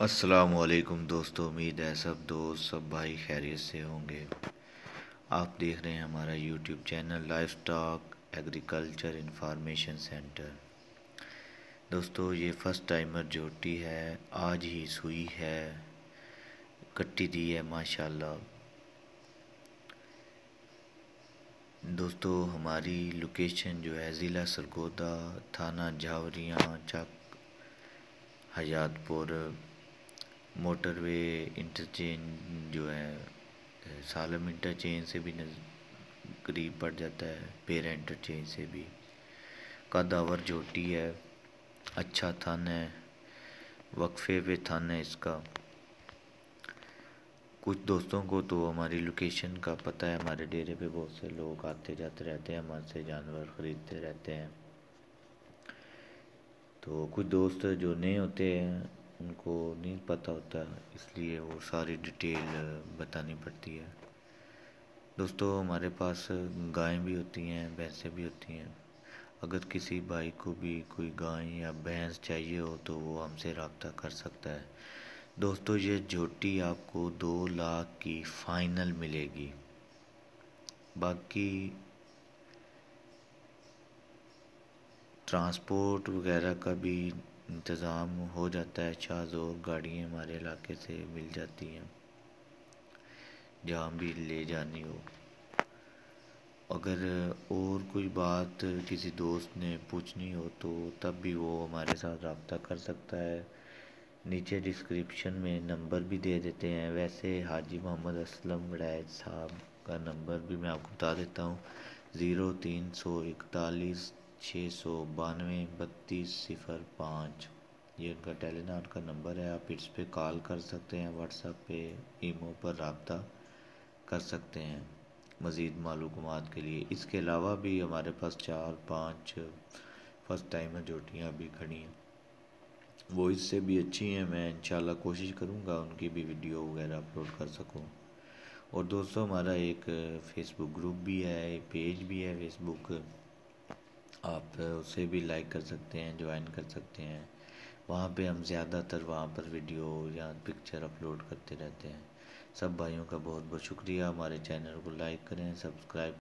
السلام علیکم دوستو، امید ہے سب بھائی خیریت سے ہوں گے۔ آپ دیکھ رہے ہیں ہمارا YouTube channel life stock agriculture information centre. دوستو یہ فرسٹ ٹائمر جھوٹی ہے، آج ہی سوئی ہے، کٹی دی ہے ماشاءاللہ۔ دوستو ہماری لوکیشن جو ہے ضلع سرگودا، تھانہ جھاوریاں، چک حیات پور، موٹر وے انٹرچینج جو ہے سالم انٹرچینج سے بھی قریب پڑ جاتا ہے، پیرا انٹرچینج سے بھی۔ قداور جھوٹی ہے، اچھا تھن ہے، وقفے پہ تھن ہے اس کا۔ کچھ دوستوں کو تو ہماری لوکیشن کا پتہ ہے، ہمارے ڈیرے پہ بہت سے لوگ آتے جاتے رہتے ہیں، ہمارے سے جانور خریدتے رہتے ہیں۔ تو کچھ دوست جو نئے ہوتے ہیں ان کو نہیں پتہ ہوتا، اس لیے وہ ساری ڈیٹیل بتانی پڑتی ہے۔ دوستو ہمارے پاس گائیں بھی ہوتی ہیں، بھینسیں بھی ہوتی ہیں۔ اگر کسی بھائی کو بھی کوئی گائیں یا بھینس چاہیے ہو تو وہ ہم سے رابطہ کر سکتا ہے۔ دوستو یہ جھوٹی آپ کو 2 لاکھ کی فائنل ملے گی، باقی ٹرانسپورٹ وغیرہ کا بھی انتظام ہو جاتا ہے، شاہ زور گاڑیاں ہمارے علاقے سے مل جاتی ہیں جہاں بھی لے جانی ہو۔ اگر اور کوئی بات کسی دوست نے پوچھنی ہو تو تب بھی وہ ہمارے ساتھ رابطہ کر سکتا ہے، نیچے ڈسکرپشن میں نمبر بھی دے دیتے ہیں۔ ویسے حاجی محمد اسلم وڑائچ صاحب کا نمبر بھی میں آپ کو بتا دیتا ہوں، 0341 692 3205، یہ ان کا ٹیلی نار کا نمبر ہے۔ آپ اس پہ کال کر سکتے ہیں، واٹس ایپ پہ، ایمو پر رابطہ کر سکتے ہیں مزید معلومات کے لیے۔ اس کے علاوہ بھی ہمارے پاس 4-5 فرسٹ ٹائمر جھوٹیاں بھی کھڑی ہیں، وہ اس سے بھی اچھی ہیں۔ میں انشاءاللہ کوشش کروں گا ان کی بھی ویڈیو وغیرہ اپلوڈ کر سکوں۔ اور دوستو ہمارا ایک فیس بک گروپ بھی ہے، ایک پیج بھی ہے فیس بک، آپ اسے بھی لائک کر سکتے ہیں، جوائن کر سکتے ہیں۔ وہاں پہ ہم زیادہ تر وہاں پر ویڈیو یا پکچر اپلوڈ کرتے رہتے ہیں۔ سب بھائیوں کا بہت بہت شکریہ، ہمارے چینل کو لائک کریں، سبسکرائب